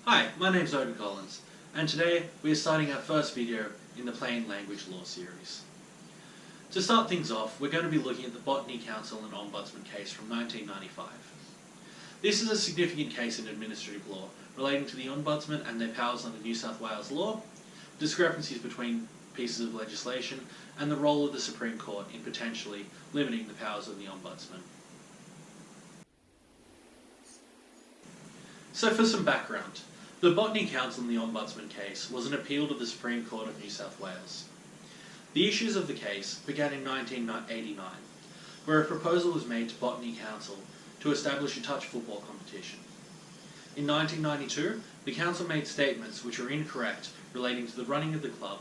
Hi, my name's Odin and today we are starting our first video in the Plain Language Law series. To start things off, we're going to be looking at the Botany Council and Ombudsman case from 1995. This is a significant case in administrative law relating to the Ombudsman and their powers under New South Wales law, discrepancies between pieces of legislation, and the role of the Supreme Court in potentially limiting the powers of the Ombudsman. So for some background, the Botany Council and the Ombudsman case was an appeal to the Supreme Court of New South Wales. The issues of the case began in 1989, where a proposal was made to Botany Council to establish a touch football competition. In 1992, the council made statements which are incorrect relating to the running of the club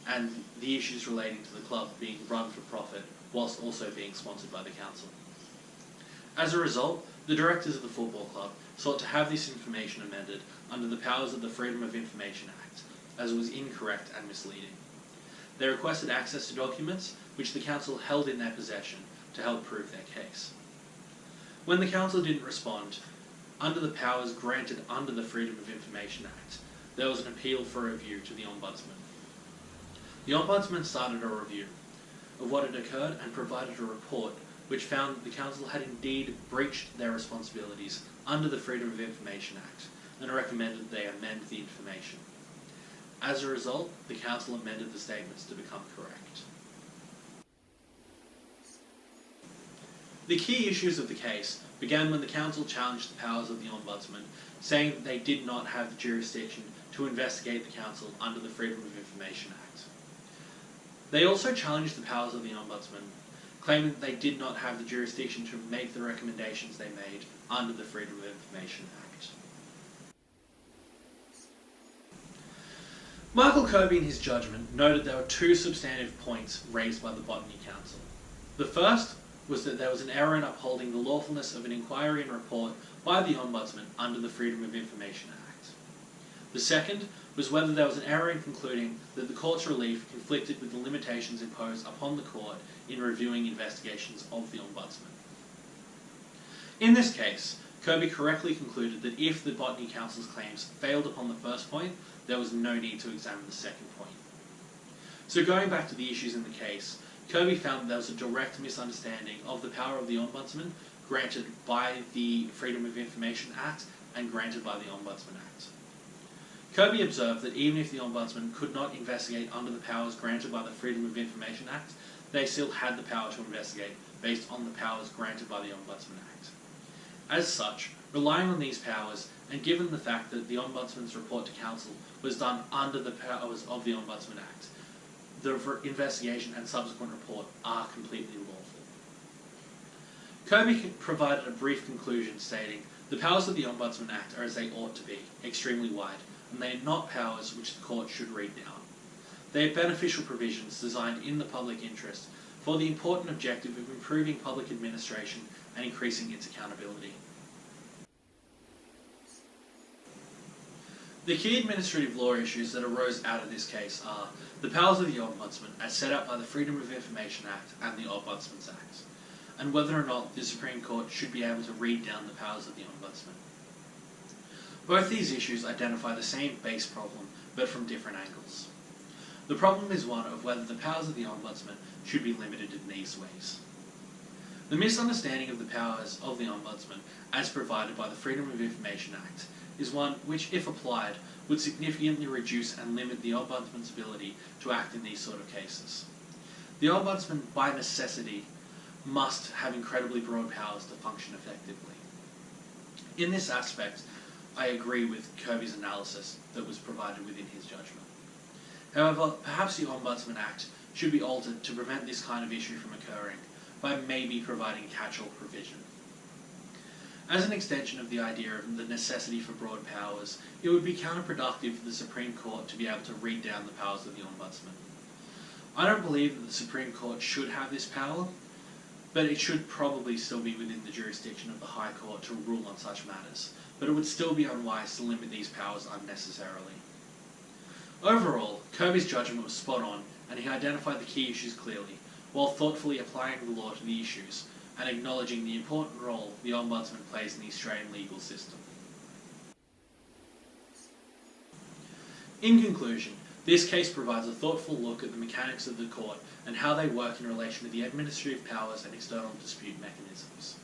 and the issues relating to the club being run for profit whilst also being sponsored by the council. As a result, the directors of the football club sought to have this information amended under the powers of the Freedom of Information Act, as it was incorrect and misleading. They requested access to documents which the council held in their possession to help prove their case. When the council didn't respond, under the powers granted under the Freedom of Information Act, there was an appeal for review to the Ombudsman. The Ombudsman started a review of what had occurred and provided a report which found that the council had indeed breached their responsibilities under the Freedom of Information Act and recommended they amend the information. As a result, the council amended the statements to become correct. The key issues of the case began when the council challenged the powers of the Ombudsman, saying that they did not have the jurisdiction to investigate the council under the Freedom of Information Act. They also challenged the powers of the Ombudsman, claiming that they did not have the jurisdiction to make the recommendations they made under the Freedom of Information Act. Michael Kirby, in his judgment, noted there were two substantive points raised by the Botany Council. The first was that there was an error in upholding the lawfulness of an inquiry and report by the Ombudsman under the Freedom of Information Act. The second was whether there was an error in concluding that the court's relief conflicted with the limitations imposed upon the court in reviewing investigations of the Ombudsman. In this case, Kirby correctly concluded that if the Botany Council's claims failed upon the first point, there was no need to examine the second point. So going back to the issues in the case, Kirby found that there was a direct misunderstanding of the power of the Ombudsman granted by the Freedom of Information Act and granted by the Ombudsman Act. Kirby observed that even if the Ombudsman could not investigate under the powers granted by the Freedom of Information Act, they still had the power to investigate based on the powers granted by the Ombudsman Act. As such, relying on these powers, and given the fact that the Ombudsman's report to Council was done under the powers of the Ombudsman Act, the investigation and subsequent report are completely lawful. Kirby provided a brief conclusion stating, the powers of the Ombudsman Act are as they ought to be, extremely wide, and they are not powers which the court should read down. They are beneficial provisions designed in the public interest for the important objective of improving public administration and increasing its accountability. The key administrative law issues that arose out of this case are the powers of the Ombudsman as set out by the Freedom of Information Act and the Ombudsman's Act, and whether or not the Supreme Court should be able to read down the powers of the Ombudsman. Both these issues identify the same base problem, but from different angles. The problem is one of whether the powers of the Ombudsman should be limited in these ways. The misunderstanding of the powers of the Ombudsman, as provided by the Freedom of Information Act, is one which, if applied, would significantly reduce and limit the Ombudsman's ability to act in these sort of cases. The Ombudsman, by necessity, must have incredibly broad powers to function effectively. In this aspect, I agree with Kirby's analysis that was provided within his judgment. However, perhaps the Ombudsman Act should be altered to prevent this kind of issue from occurring by maybe providing a catch-all provision. As an extension of the idea of the necessity for broad powers, it would be counterproductive for the Supreme Court to be able to read down the powers of the Ombudsman. I don't believe that the Supreme Court should have this power, but it should probably still be within the jurisdiction of the High Court to rule on such matters, but it would still be unwise to limit these powers unnecessarily. Overall, Kirby's judgment was spot on, and he identified the key issues clearly, while thoughtfully applying the law to the issues, and acknowledging the important role the Ombudsman plays in the Australian legal system. In conclusion, this case provides a thoughtful look at the mechanics of the court and how they work in relation to the administrative powers and external dispute mechanisms.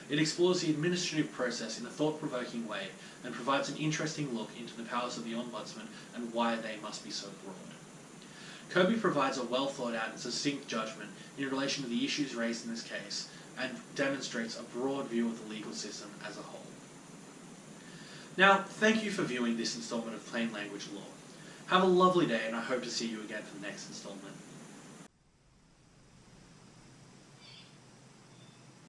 It explores the administrative process in a thought-provoking way and provides an interesting look into the powers of the Ombudsman and why they must be so broad. Kirby provides a well-thought-out and succinct judgment in relation to the issues raised in this case and demonstrates a broad view of the legal system as a whole. Now, thank you for viewing this instalment of Plain Language Law. Have a lovely day, and I hope to see you again for the next instalment.